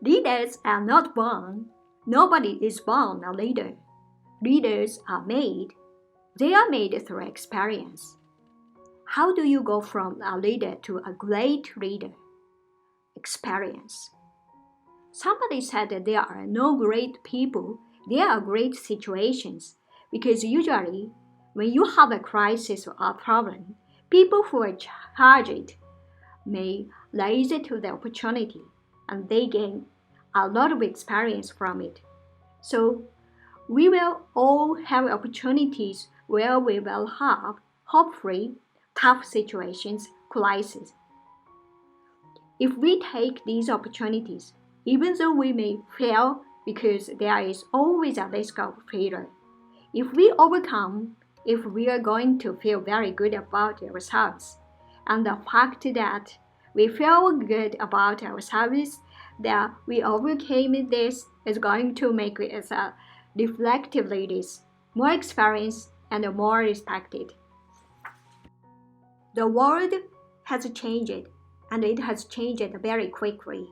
Leaders are not born. Nobody is born a leader. Leaders are made. They are made through experience. How do you go from a leader to a great leader? Experience. Somebody said that there are no great people, there are great situations, because usually when you have a crisis or a problem, people who are charged may raise it to the opportunity and they gain a lot of experience from it. So we will all have opportunities where we will have, hopefully, tough situations, crises. If we take these opportunities, even though we may fail because there is always a risk of failure, if we overcome, if we are going to feel very good about ourselves, and the fact that we feel good about ourselves, that we overcame this is going to make us a reflective ladies, more experienced and more respected. The world has changed, and it has changed very quickly.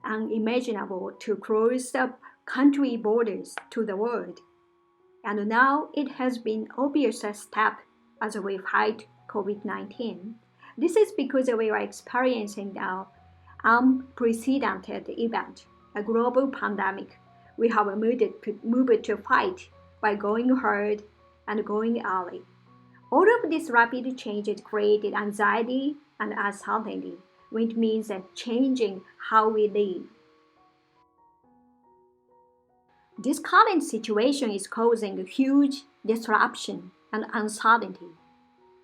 Unimaginable to cross the country borders to the world. And now it has been obvious a step as we fight COVID-19. This is because we are experiencing now unprecedented event, a global pandemic. We have moved to fight by going hard and going early. All of these rapid changes created anxiety and uncertainty, which means that changing how we live. This current situation is causing huge disruption and uncertainty.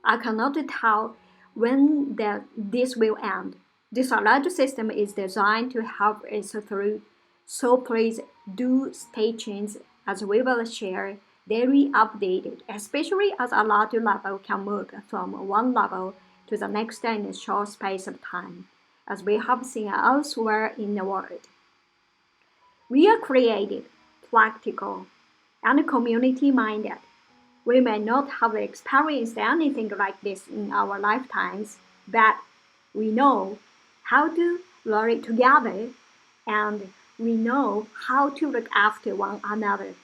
I cannot tell when this will end. This alert system is designed to help us through, so please do stay tuned as we will share daily updated, especially as alert level can move from one level to the next in a short space of time, as we have seen elsewhere in the world. We are creative, practical, and community-minded. We may not have experienced anything like this in our lifetimes, but we know how to learn it together, and we know how to look after one another.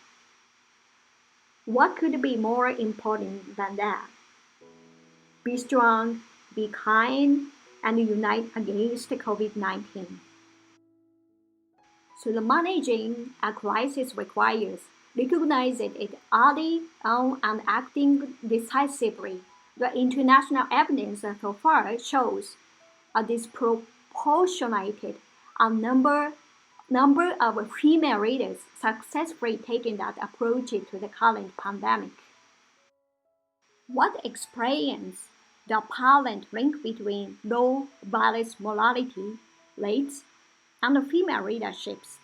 What could be more important than that? Be strong, be kind, and unite against COVID-19. So the managing a crisis requires recognizing it early on and acting decisively. The international evidence so far shows a disproportionate number of female leaders successfully taking that approach to the current pandemic. What explains the apparent link between low virus mortality rates and female leaderships?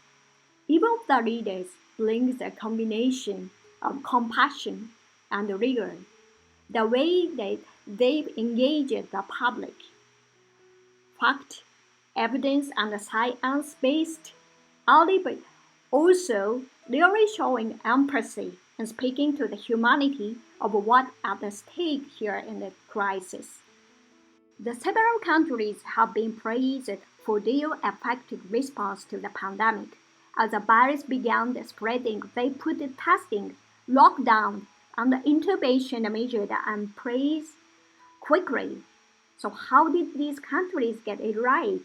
Even the leaders brings a combination of compassion and rigor. The way that they engage the public, fact, evidence, and science-based early, but also really showing empathy and speaking to the humanity of what at stake here in the crisis. The several countries have been praised for their effective response to the pandemic. As the virus began spreading, they put testing, lockdown, and intubation measures and praise quickly. So how did these countries get it right?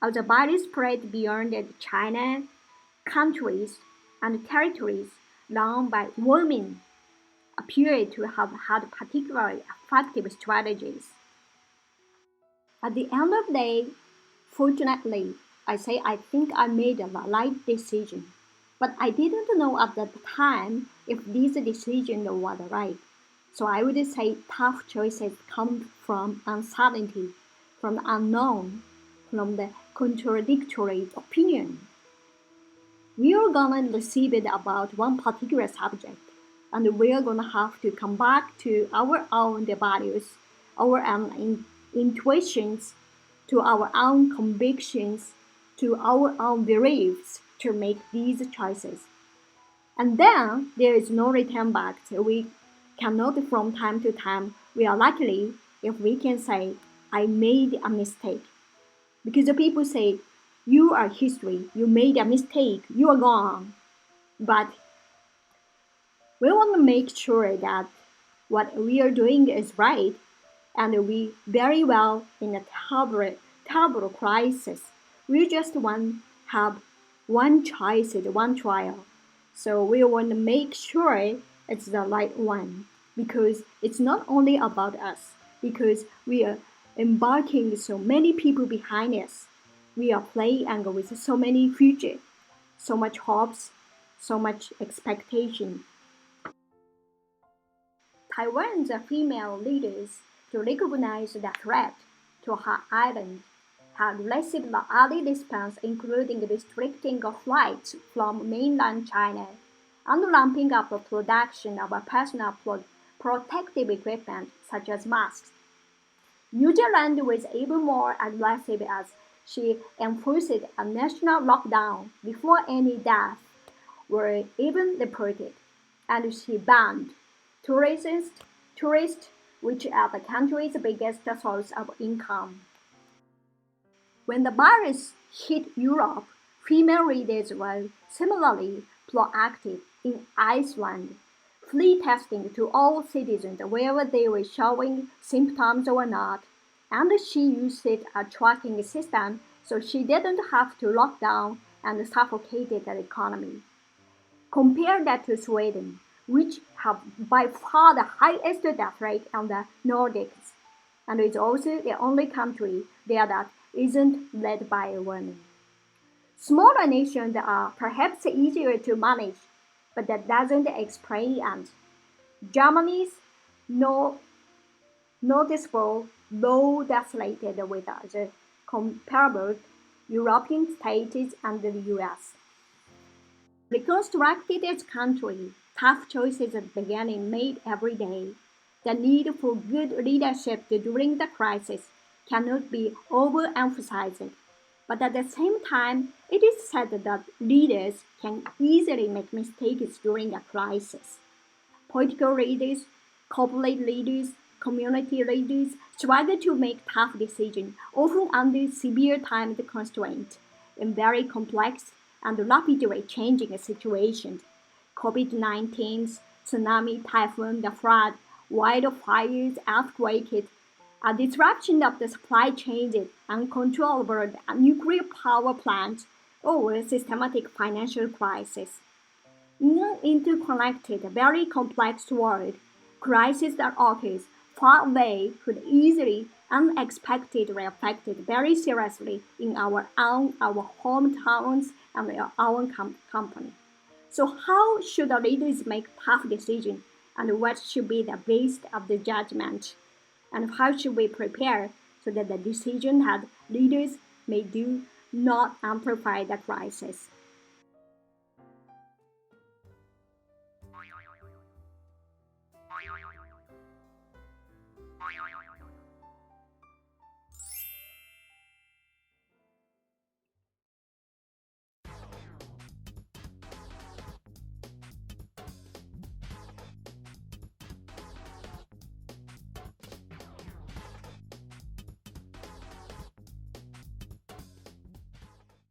As the virus spread beyond China, countries and territories run by women appear to have had particularly effective strategies. At the end of the day, fortunately, I think I made the right decision. But I didn't know at the time if this decision was right. So I would say tough choices come from uncertainty, from the unknown, from the contradictory opinion. We are gonna receive it about one particular subject, and we are gonna have to come back to our own values, our own intuitions, to our own convictions, to our own beliefs to make these choices. And then there is no return back. So we cannot from time to time, we are lucky if we can say, I made a mistake. Because the people say, You are history. You made a mistake. You are gone. But we want to make sure that what we are doing is right, and we very well in a terrible crisis. We just want have one choice, one trial. So we want to make sure it's the right one, because it's not only about us, because we are embarking so many people behind us. We are playing with so many future, so much hopes, so much expectation. Taiwan's female leaders, to recognize the threat to her island, had received the early response, including restricting flights from mainland China and ramping up the production of personal protective equipment such as masks. New Zealand was even more aggressive as she enforced a national lockdown before any deaths were even reported, and she banned tourists, which are the country's biggest source of income. When the virus hit Europe, female leaders were similarly proactive in Iceland, free testing to all citizens whether they were showing symptoms or not, and she used a tracking system so she didn't have to lock down and suffocate the economy. Compare that to Sweden, which have by far the highest death rate in the Nordics, and is also the only country there that isn't led by a woman. Smaller nations are perhaps easier to manage, but that doesn't explain it. Germany's no noticeable low death rate with other comparable European states and the US. Reconstructed its country, tough choices began made every day. The need for good leadership during the crisis cannot be overemphasized. But at the same time, it is said that leaders can easily make mistakes during a crisis. Political leaders, corporate leaders, community leaders struggle to make tough decisions, often under severe time constraints, in very complex and rapidly changing situations. COVID-19, tsunami, typhoon, the flood, wildfires, earthquakes, a disruption of the supply chains, uncontrollable nuclear power plants, or a systematic financial crisis. In an interconnected, very complex world, crises that occurs far away could easily, unexpectedly affect very seriously in our hometowns and our own company. So how should the leaders make tough decisions, and what should be the base of the judgment? And how should we prepare so that the decision that leaders may do not amplify the crisis?